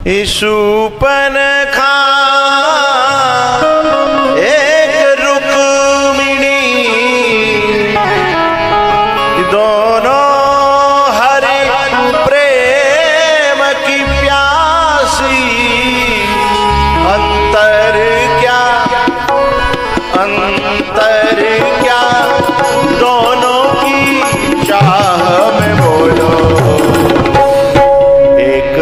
शूर्पणखा एक रुक्मिणी दोनों हरि प्रेम की प्यासी अंतर क्या दोनों की चाह में बोलो एक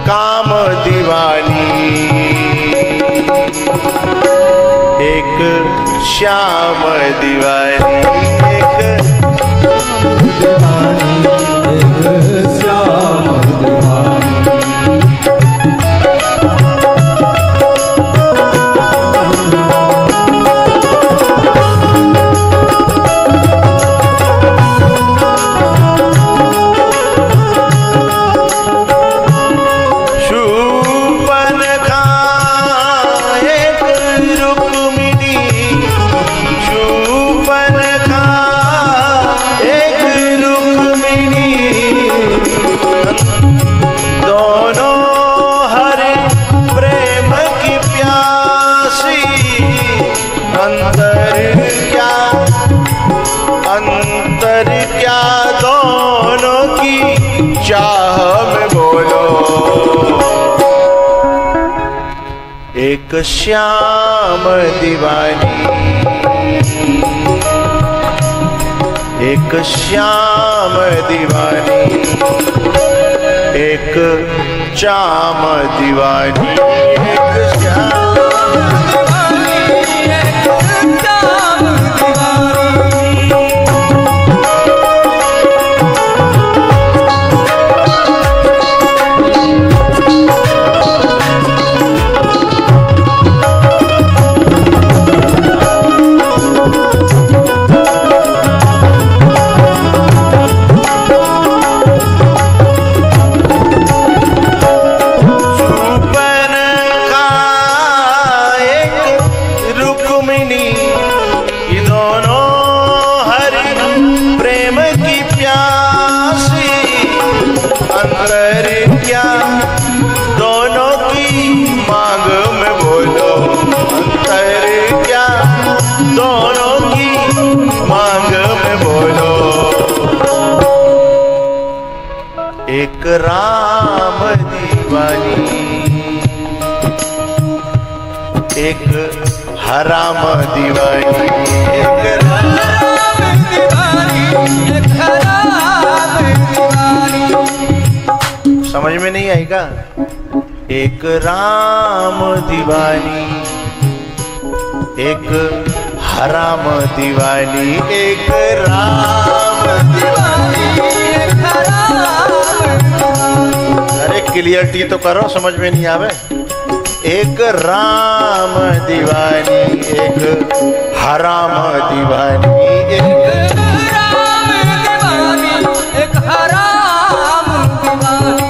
काम दीवानी एक श्याम दीवानी एक दीवानी एक श्याम दीवानी अंतर क्या दोनों की चाह में बोलो एक श्याम दीवानी एक श्याम दीवानी एक चाम दीवानी एक श्याम दोनों की मांग में बोलो अंतर क्या दोनों की मांग में बोलो एक राम दीवानी एक हराम दीवानी एक राम दीवानी एक हराम दीवानी समझ में नहीं आएगा एक राम दीवानी एक हराम दीवानी एक राम दीवानी एक हराम दीवानी। अरे क्लियरिटी तो करो समझ में नहीं आवे एक राम दीवानी एक हराम दीवानी एक राम दीवानी एक हराम दीवानी।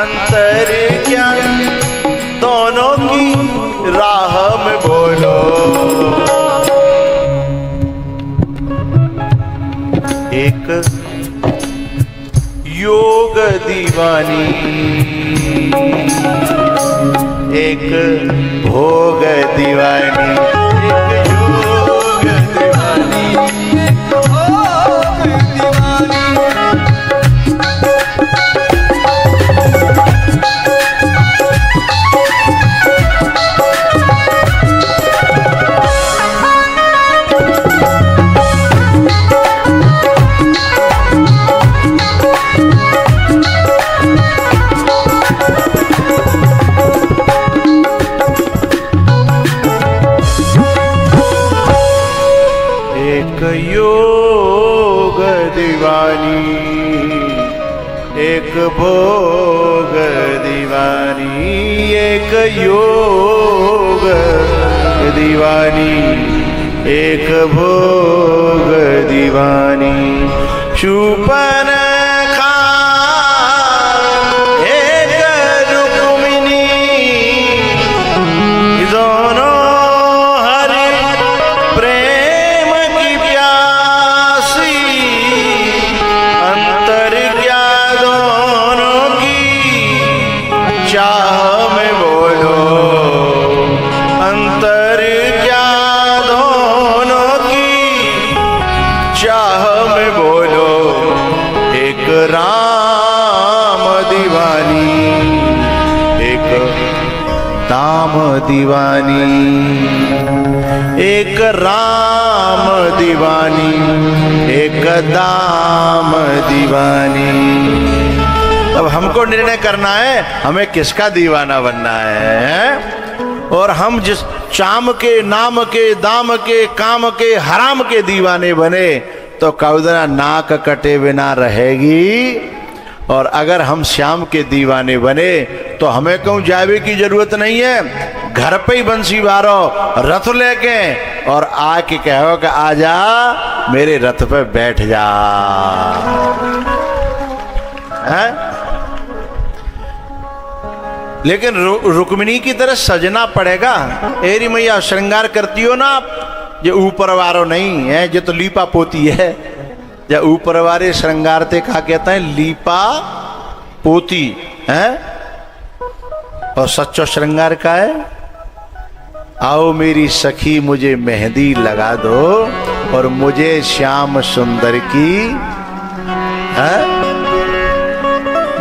अंतर क्या दोनों की राह में बोलो एक योग दीवानी एक भोग दीवानी एक योग दीवानी एक भोग दीवानी। योग दीवानी, एक भोग दीवानी, एक योग दीवानी, एक भोग दीवानी। शूर्पणखा एक रुक्मिणी, दोनों हरि प्रेम की प्यासी, अंतर क्या दोनों की चाह में बोलो, अंतर क्या दोनों की चाह में बोलो। एक राम दीवानी, एक दाम दीवानी, एक राम दीवानी, एक दाम दीवानी। अब हमको निर्णय करना है हमें किसका दीवाना बनना है। और हम जिस चाम के, नाम के, दाम के, काम के, हराम के दीवाने बने तो कौदरा नाक कटे बिना रहेगी। और अगर हम श्याम के दीवाने बने तो हमें कहूँ जावे की जरूरत नहीं है, घर पे ही बंसी बारो रथ लेके और आके कहो कि आजा मेरे रथ पे बैठ जा। है? लेकिन रुक्मिणी की तरह सजना पड़ेगा। एरी मैया श्रृंगार करती हो ना आप, ये ऊपर वारो नहीं है, ये तो लीपा पोती है। या ऊपर वाले श्रृंगार ते कहा कहता है लीपा पोती है। और सच्चो श्रृंगार का है, आओ मेरी सखी मुझे मेहंदी लगा दो और मुझे श्याम सुंदर की है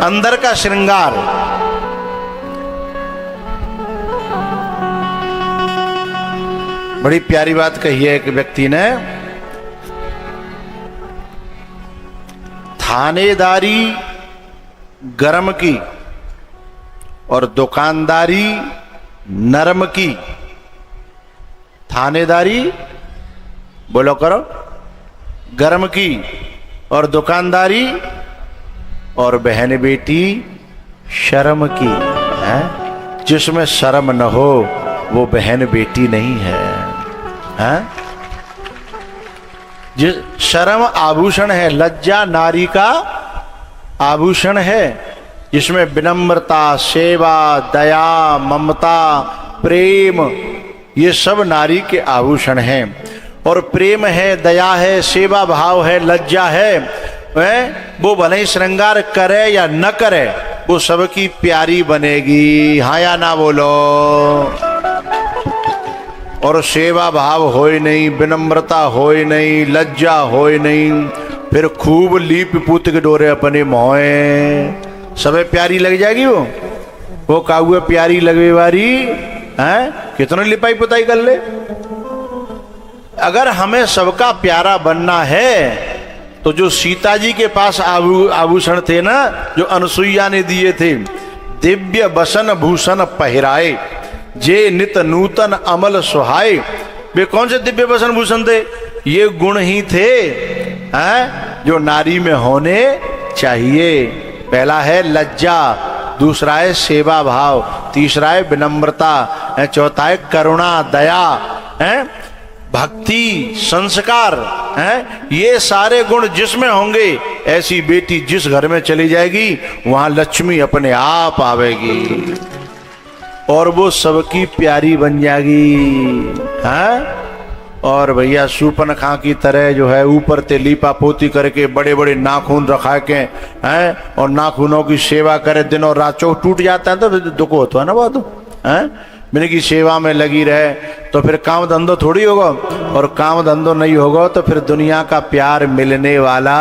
अंदर का श्रृंगार। बड़ी प्यारी बात कही है एक व्यक्ति ने, थानेदारी गरम की और दुकानदारी नरम की। थानेदारी बोलो करो गरम की और दुकानदारी और बहन बेटी शर्म की है। जिसमें शर्म न हो वो बहन बेटी नहीं है। जिस शर्म आभूषण है, लज्जा नारी का आभूषण है, जिसमें विनम्रता, सेवा, दया, ममता, प्रेम ये सब नारी के आभूषण हैं। और प्रेम है, दया है, सेवा भाव है, लज्जा है, वो भले ही श्रृंगार करे या न करे वो सबकी प्यारी बनेगी। हाँ या ना बोलो। और सेवा भाव होए नहीं, विनम्रता होए नहीं, लज्जा होए नहीं, फिर खूब लीप पूत के डोरे अपने मोए सबे प्यारी लग जाएगी। वो काहुए प्यारी लगवे वारी हैं, कितने लिपाई पुताई कर ले। अगर हमें सबका प्यारा बनना है तो जो सीता जी के पास आभूषण थे ना, जो अनसुईया ने दिए थे, दिव्य बसन भूषण पहराए जे नित नूतन अमल सुहाए। वे कौन से दिव्य बसन भूषण थे? ये गुण ही थे हैं जो नारी में होने चाहिए। पहला है लज्जा, दूसरा है सेवा भाव, तीसरा है विनम्रता, चौथा है करुणा, दया, है भक्ति, संस्कार, हैं ये सारे गुण जिसमें होंगे ऐसी बेटी जिस घर में चली जाएगी वहां लक्ष्मी अपने आप आवेगी और वो सबकी प्यारी बन जाएगी। हैं और भैया शूर्पणखा की तरह जो है ऊपर ते लीपा पोती करके बड़े बड़े नाखून रखा के हैं और नाखूनों की सेवा करे, दिनों रात चौक टूट जाता है तो दुख होता है ना बहुत। हैं मैंने की सेवा में लगी रहे तो फिर काम धंधो थोड़ी होगा, और काम धंधो नहीं होगा तो फिर दुनिया का प्यार मिलने वाला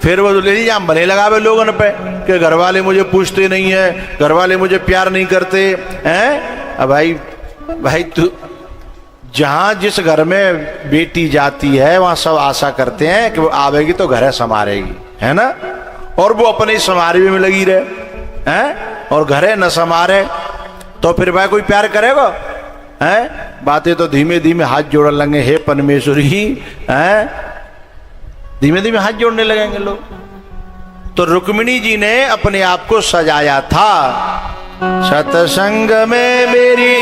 फिर वो ले जा भले लगावे लोगों पे कि घर वाले मुझे पूछते नहीं है, घर वाले मुझे प्यार नहीं करते हैं। अब भाई तू जहाँ जिस घर में बेटी जाती है वहां सब आशा करते हैं कि वो आवेगी तो घर संभालेगी, है ना, और वो अपने संभालने में लगी रहे हैं और घरे न संभाले तो फिर भाई कोई प्यार करेगा? हैं? बातें तो धीमे धीमे हाथ जोड़ लेंगे, हे परमेश्वरी हैं, धीमे धीमे हाथ जोड़ने लगेंगे लोग। तो रुक्मिणी जी ने अपने आप को सजाया था। सत्संग में मेरी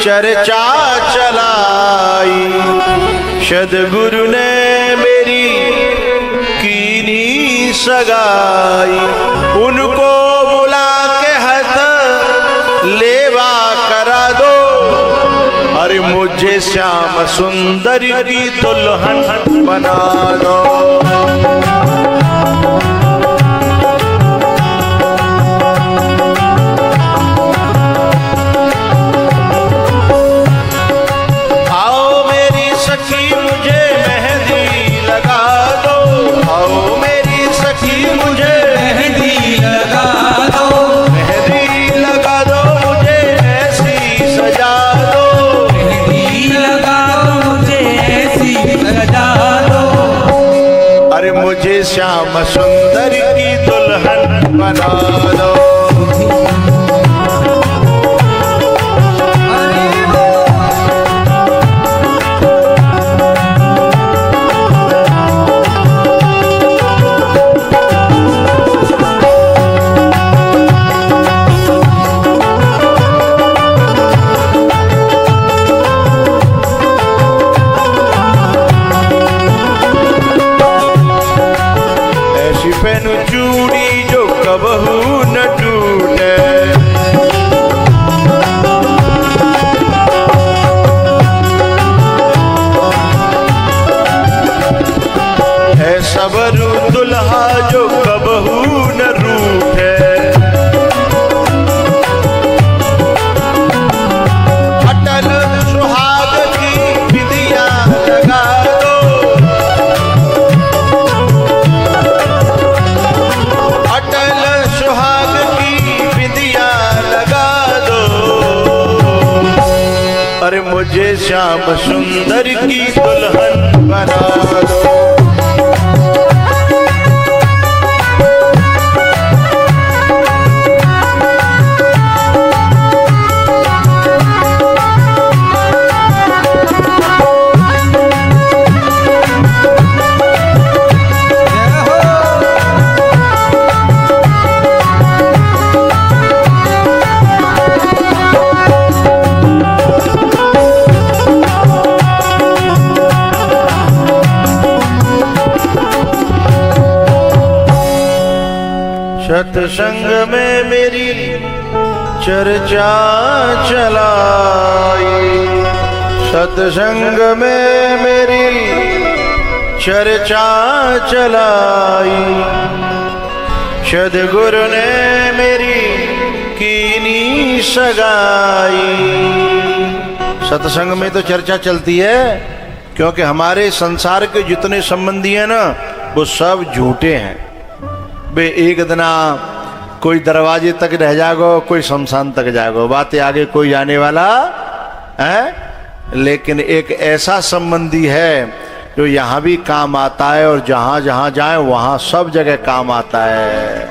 चर्चा चलाई, सद्गुरु ने मेरी कीनी सगाई। उनको बुला के हाथ लेवा करा दो, अरे मुझे श्याम सुंदर की दुल्हन बना दो। मुझे श्याम सुंदर की दुल्हन बना दो। चूड़ी जो कबहू न टूटे, है सबरू दुल्हा जो कबहू न रूठे। अटल सुहाग की विधिया लगा दो, अटल सुहाग की विधिया लगा दो। अरे मुझे श्याम सुंदर की दुल्हन बना दो। सत्संग में मेरी चर्चा चलाई, सत्संग में मेरी चर्चा चलाई। सद्गुरु ने मेरी कीनी सगाई। सत्संग में तो चर्चा चलती है, क्योंकि हमारे संसार के जितने संबंधी हैं ना, वो सब झूठे हैं। बे एक दिना कोई दरवाजे तक रह जागो, कोई शमशान तक जागो, बातें आगे कोई जाने वाला है। लेकिन एक ऐसा संबंधी है जो यहाँ भी काम आता है और जहाँ जहाँ जाए वहाँ सब जगह काम आता है।